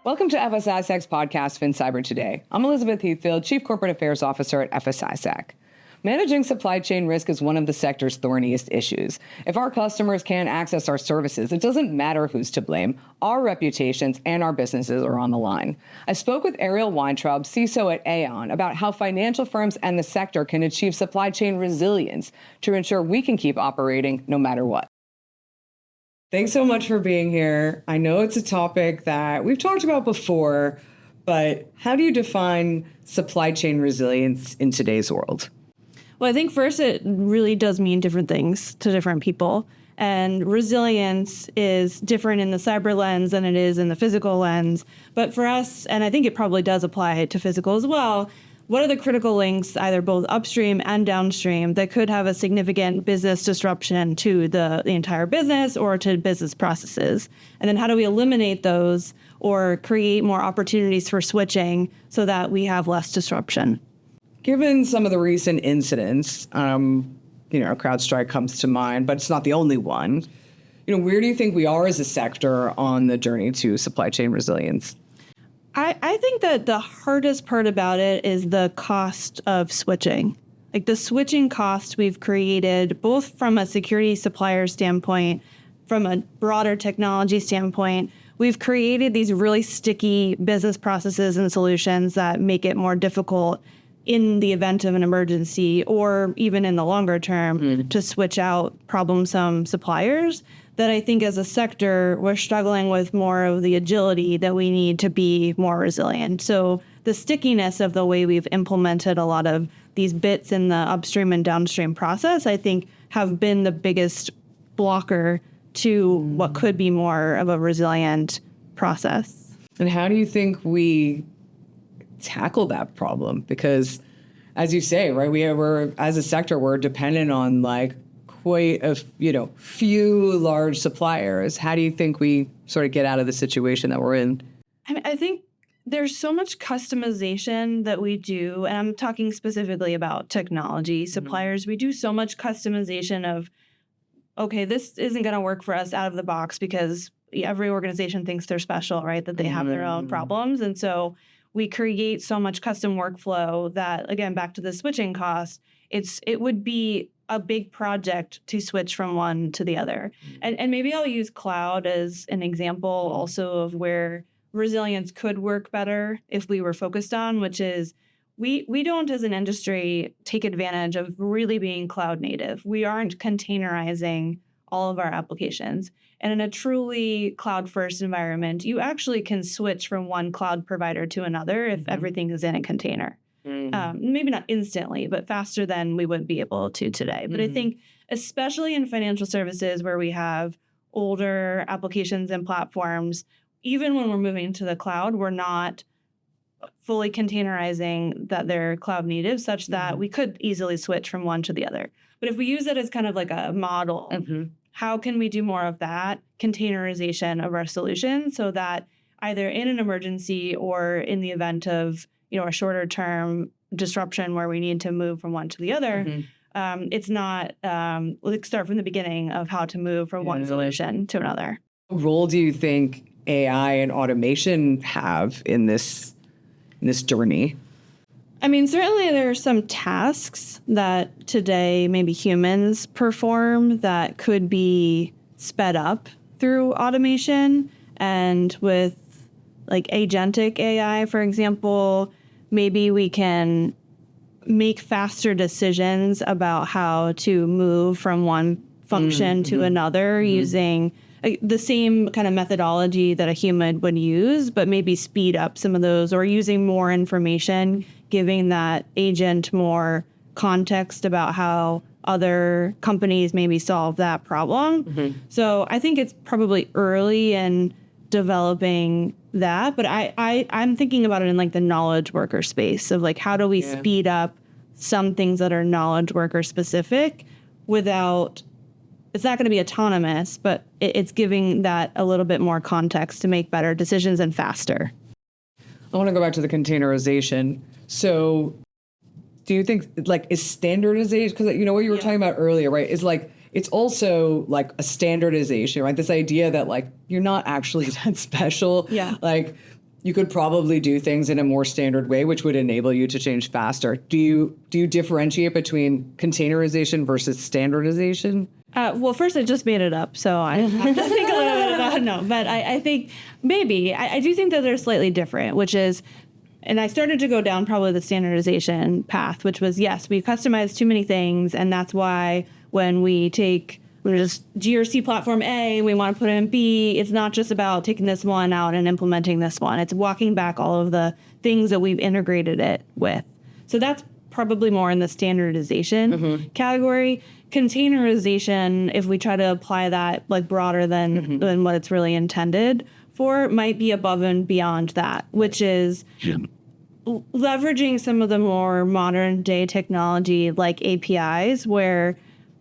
Welcome to FS-ISAC's podcast, FinCyber Today. I'm Elizabeth Heathfield, Chief Corporate Affairs Officer at FS-ISAC. Managing supply chain risk is one of the sector's thorniest issues. If our customers can't access our services, it doesn't matter who's to blame. Our reputations and our businesses are on the line. I spoke with Ariel Weintraub, CISO at Aon, about how financial firms and the sector can achieve supply chain resilience to ensure we can keep operating no matter what. Thanks so much for being here. I know it's a topic that we've talked about before, but how do you define supply chain resilience in today's world? Well, I think first it really does mean different things to different people. And resilience is different in the cyber lens than it is in the physical lens. But for us, and I think it probably does apply to physical as well, what are the critical links, either both upstream and downstream, that could have a significant business disruption to the entire business or to business processes? And then how do we eliminate those or create more opportunities for switching so that we have less disruption? Given some of the recent incidents, CrowdStrike comes to mind, but it's not the only one. Where do you think we are as a sector on the journey to supply chain resilience? I think that the hardest part about it is the cost of switching. Like the switching cost we've created, both from a security supplier standpoint, from a broader technology standpoint, we've created these really sticky business processes and solutions that make it more difficult in the event of an emergency or even in the longer term to switch out problemsome suppliers, that I think as a sector, we're struggling with more of the agility that we need to be more resilient. So the stickiness of the way we've implemented a lot of these bits in the upstream and downstream process, I think have been the biggest blocker to what could be more of a resilient process. And how do you think we tackle that problem? Because as you say, right, we're as a sector, we're dependent on quite a few large suppliers. How do you think we sort of get out of the situation that we're in? I think there's so much customization that we do, and I'm talking specifically about technology suppliers. We do so much customization of, okay, this isn't going to work for us out of the box because every organization thinks they're special, right? That they have their own problems. And so we create so much custom workflow that, again, back to the switching cost, it would be a big project to switch from one to the other. And maybe I'll use cloud as an example also of where resilience could work better if we were focused on, which is we don't as an industry take advantage of really being cloud native. We aren't containerizing all of our applications. And in a truly cloud-first environment, you actually can switch from one cloud provider to another if everything is in a container. Maybe not instantly, but faster than we would be able to today. But I think especially in financial services where we have older applications and platforms, even when we're moving to the cloud, we're not fully containerizing that they're cloud native such that we could easily switch from one to the other. But if we use it as kind of like a model, how can we do more of that containerization of our solution so that either in an emergency or in the event of a shorter term disruption where we need to move from one to the other, it's not, let's start from the beginning of how to move from one solution to another. What role do you think AI and automation have in this journey? I mean, certainly there are some tasks that today maybe humans perform that could be sped up through automation. And with agentic AI, for example, maybe we can make faster decisions about how to move from one function to another using the same kind of methodology that a human would use, but maybe speed up some of those or using more information, giving that agent more context about how other companies maybe solve that problem. So I think it's probably early in developing that, but I'm thinking about it in the knowledge worker space of how do we speed up some things that are knowledge worker specific without, it's not going to be autonomous, but it's giving that a little bit more context to make better decisions and faster. I want to go back to the containerization. So do you think is standardization, because what you were talking about earlier, right, is it's also a standardization, right? This idea that you're not actually that special. Yeah. you could probably do things in a more standard way, which would enable you to change faster. Do you differentiate between containerization versus standardization? Well, first, I just made it up, so I have to think a little bit about it. No, but I think maybe. I do think that they're slightly different, which is, and I started to go down probably the standardization path, which was, yes, we customize too many things, and that's why when we just GRC platform A, we want to put in B, it's not just about taking this one out and implementing this one. It's walking back all of the things that we've integrated it with. So that's probably more in the standardization category. Containerization, if we try to apply that like broader than what it's really intended for, might be above and beyond that, which is leveraging some of the more modern day technology like APIs, where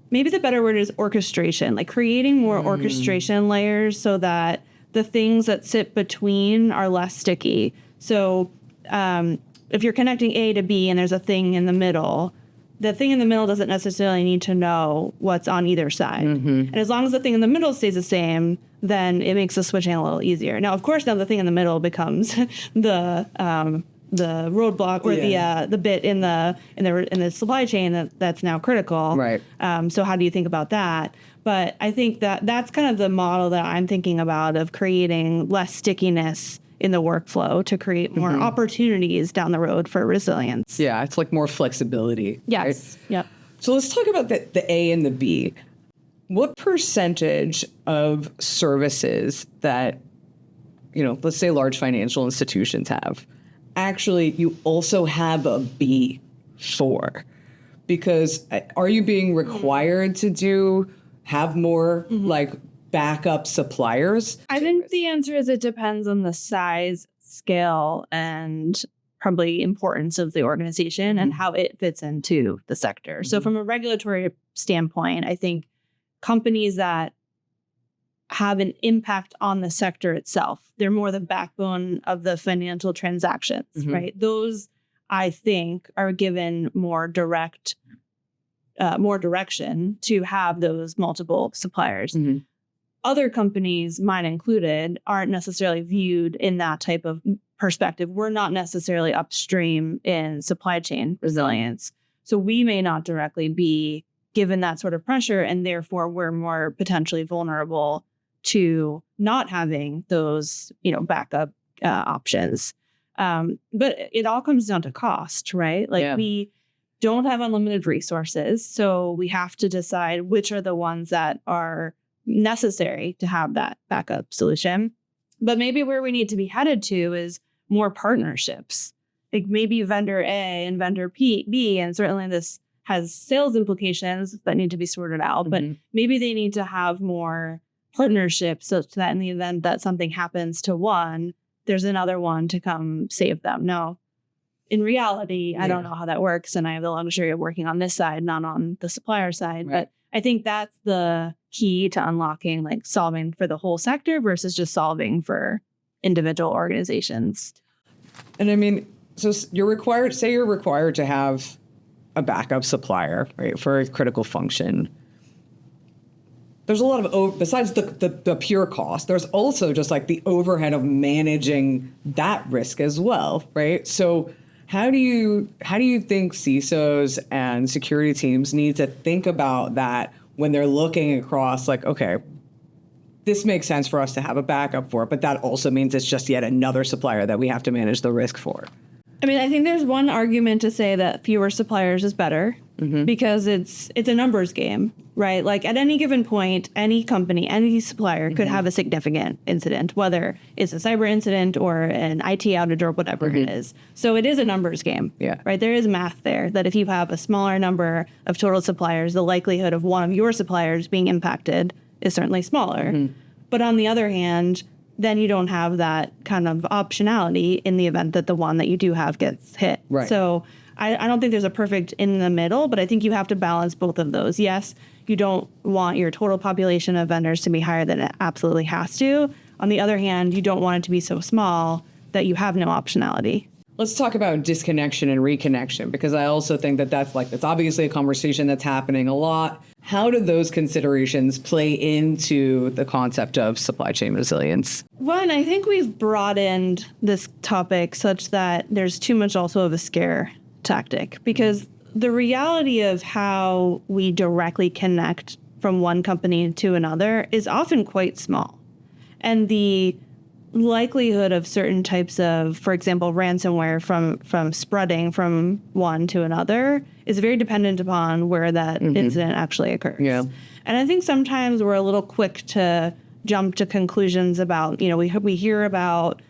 maybe the better word is orchestration, like creating more orchestration layers so that the things that sit between are less sticky. So if you're connecting A to B and there's a thing in the middle, the thing in the middle doesn't necessarily need to know what's on either side. And as long as the thing in the middle stays the same, then it makes the switching a little easier. Now, of course, now the thing in the middle becomes the roadblock or the bit in the supply chain that's now critical. Right. So how do you think about that? But I think that's kind of the model that I'm thinking about of creating less stickiness in the workflow to create more opportunities down the road for resilience. Yeah, it's like more flexibility. Yes. Right? Yep. So let's talk about the A and the B. What percentage of services that, let's say large financial institutions have, actually you also have a B for? Because are you being required to have more like backup suppliers? I think the answer is it depends on the size, scale, and probably importance of the organization and how it fits into the sector. So from a regulatory standpoint, I think companies that have an impact on the sector itself, they're more the backbone of the financial transactions, right? Those, I think, are given more direction to have those multiple suppliers. Other companies, mine included, aren't necessarily viewed in that type of perspective. We're not necessarily upstream in supply chain resilience. So we may not directly be given that sort of pressure, and therefore we're more potentially vulnerable to not having those, backup options. But it all comes down to cost, right? Like we don't have unlimited resources, so we have to decide which are the ones that are necessary to have that backup solution. But maybe where we need to be headed to is more partnerships. Like maybe vendor A and vendor B, and certainly this has sales implications that need to be sorted out, but maybe they need to have more partnerships so that in the event that something happens to one, there's another one to come save them. No, in reality, I don't know how that works, and I have the luxury of working on this side, not on the supplier side. Right. But I think that's the key to unlocking, like solving for the whole sector versus just solving for individual organizations. And I mean, so you're required to have a backup supplier, right, for a critical function. There's a lot of, besides the pure cost, there's also just like the overhead of managing that risk as well, right? So how do you think CISOs and security teams need to think about that when they're looking across, like, okay, this makes sense for us to have a backup for, but that also means it's just yet another supplier that we have to manage the risk for? I mean, I think there's one argument to say that fewer suppliers is better because it's a numbers game, right? Like at any given point, any company, any supplier could have a significant incident, whether it's a cyber incident or an IT outage or whatever it is. So it is a numbers game, right? There is math there that if you have a smaller number of total suppliers, the likelihood of one of your suppliers being impacted is certainly smaller. But on the other hand, then you don't have that kind of optionality in the event that the one that you do have gets hit. Right. So I don't think there's a perfect in the middle, but I think you have to balance both of those. Yes, you don't want your total population of vendors to be higher than it absolutely has to. On the other hand, you don't want it to be so small that you have no optionality. Let's talk about disconnection and reconnection, because I also think that's obviously a conversation that's happening a lot. How do those considerations play into the concept of supply chain resilience? One, I think we've broadened this topic such that there's too much also of a scare tactic, because the reality of how we directly connect from one company to another is often quite small. And the likelihood of certain types of, for example, ransomware from spreading from one to another is very dependent upon where that incident actually occurs. Yeah. And I think sometimes we're a little quick to jump to conclusions about, we hear about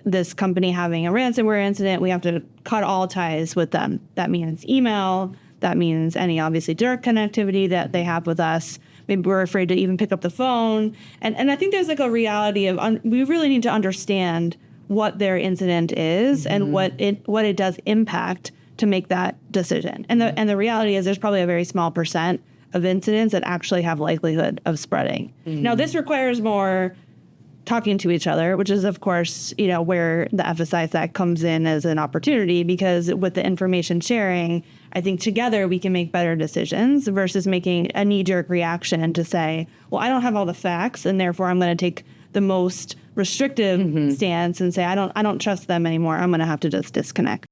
this company having a ransomware incident. We have to cut all ties with them. That means email. That means any obviously direct connectivity that they have with us. Maybe we're afraid to even pick up the phone. And I think there's like a reality of we really need to understand what their incident is and what it does impact to make that decision. And the reality is there's probably a very small percent of incidents that actually have likelihood of spreading. Now, this requires more talking to each other, which is, of course, where the FS-ISAC comes in as an opportunity, because with the information sharing, I think together we can make better decisions versus making a knee-jerk reaction to say, well, I don't have all the facts, and therefore I'm going to take the most restrictive stance and say, I don't trust them anymore. I'm going to have to just disconnect.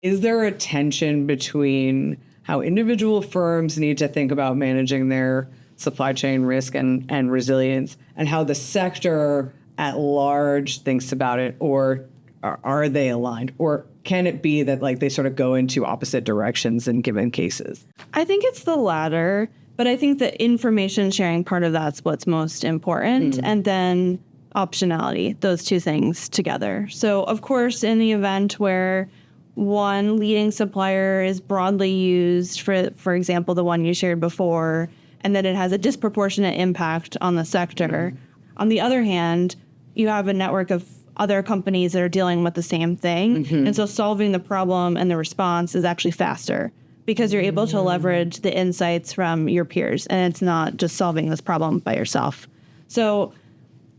Is there a tension between how individual firms need to think about managing their supply chain risk and resilience, and how the sector at large thinks about it, or are they aligned? Or can it be that they sort of go into opposite directions in given cases? I think it's the latter, but I think the information sharing part of that's what's most important. And then optionality, those two things together. So, of course, in the event where one leading supplier is broadly used, for example, the one you shared before, and that it has a disproportionate impact on the sector. On the other hand, you have a network of other companies that are dealing with the same thing. And so solving the problem and the response is actually faster because you're able to leverage the insights from your peers, and it's not just solving this problem by yourself. So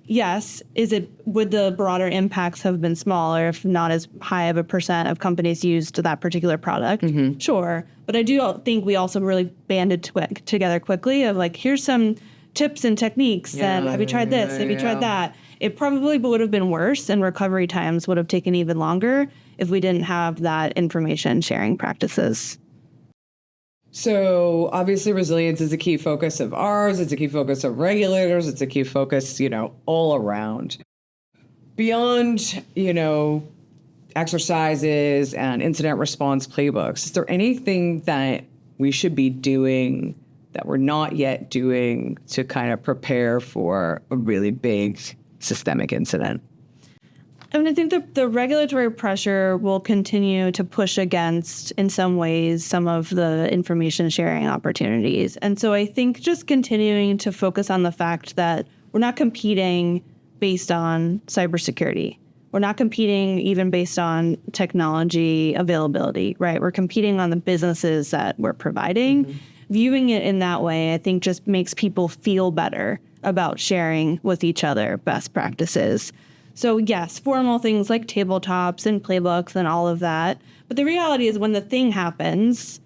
yes, would the broader impacts have been smaller if not as high of a percent of companies used that particular product? Sure. But I do think we also really banded together quickly of here's some tips and techniques, and have you tried this? Have you tried that? It probably would have been worse, and recovery times would have taken even longer if we didn't have that information sharing practices. So obviously resilience is a key focus of ours. It's a key focus of regulators. It's a key focus, all around. Beyond, exercises and incident response playbooks, is there anything that we should be doing that we're not yet doing to kind of prepare for a really big systemic incident? I mean, I think the regulatory pressure will continue to push against, in some ways, some of the information sharing opportunities. And so I think just continuing to focus on the fact that we're not competing based on cybersecurity. We're not competing even based on technology availability, right? We're competing on the businesses that we're providing. Viewing it in that way, I think, just makes people feel better about sharing with each other best practices. So yes, formal things like tabletops and playbooks and all of that. But the reality is when the thing happens,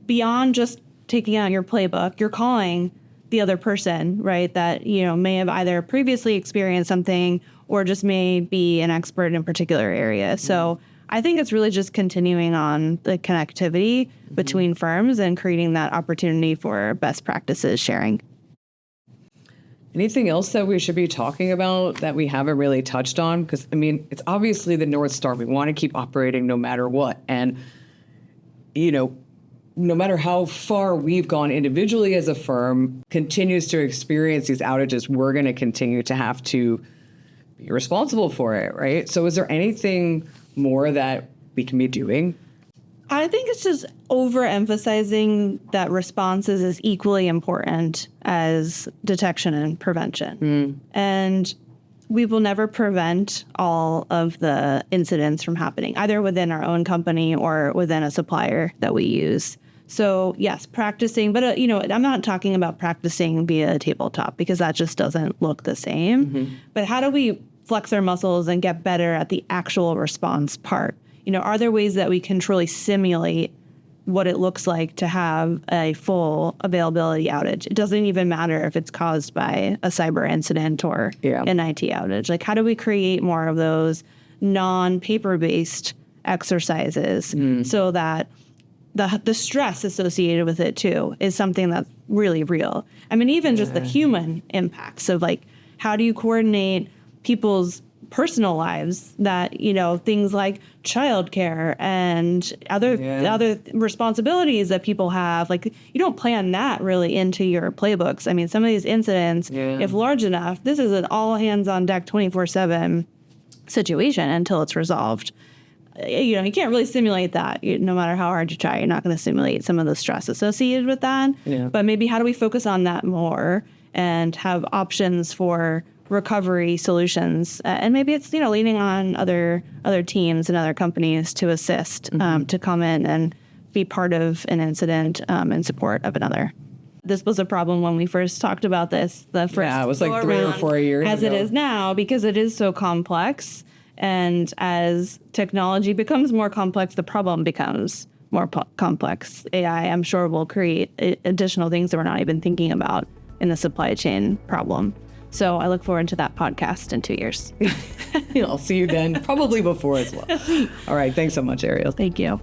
beyond just taking out your playbook, you're calling the other person, right, that, may have either previously experienced something or just may be an expert in a particular area. So I think it's really just continuing on the connectivity between firms and creating that opportunity for best practices sharing. Anything else that we should be talking about that we haven't really touched on? Because, it's obviously the North Star. We want to keep operating no matter what. And, no matter how far we've gone individually as a firm, continues to experience these outages, we're going to continue to have to be responsible for it, right? So is there anything more that we can be doing? I think it's just overemphasizing that responses is equally important as detection and prevention. And we will never prevent all of the incidents from happening, either within our own company or within a supplier that we use. So yes, practicing, but I'm not talking about practicing via a tabletop because that just doesn't look the same. But how do we flex our muscles and get better at the actual response part? Are there ways that we can truly simulate what it looks like to have a full availability outage. It doesn't even matter if it's caused by a cyber incident or an IT outage. Like, how do we create more of those non-paper-based exercises so that the stress associated with it too is something that's really real? I mean, even just the human impacts of like, how do you coordinate people's personal lives, that, you know, things like childcare and other responsibilities that people have. Like, you don't plan that really into your playbooks. I mean, some of these incidents, if large enough, this is an all hands on deck 24/7 situation until it's resolved. You know, you can't really simulate that. No matter how hard you try, you're not going to simulate some of the stress associated with that. But maybe how do we focus on that more and have options for recovery solutions? And maybe it's, you know, leaning on other teams and other companies to assist, to come in and be part of an incident in support of another. This was a problem when we first talked about this. The first it was like 3 or 4 years as ago. It is now, because it is so complex. And as technology becomes more complex, the problem becomes more complex. AI, I'm sure, will create additional things that we're not even thinking about in the supply chain problem. So I look forward to that podcast in 2 years. I'll see you then, probably before as well. All right. Thanks so much, Ariel. Thank you.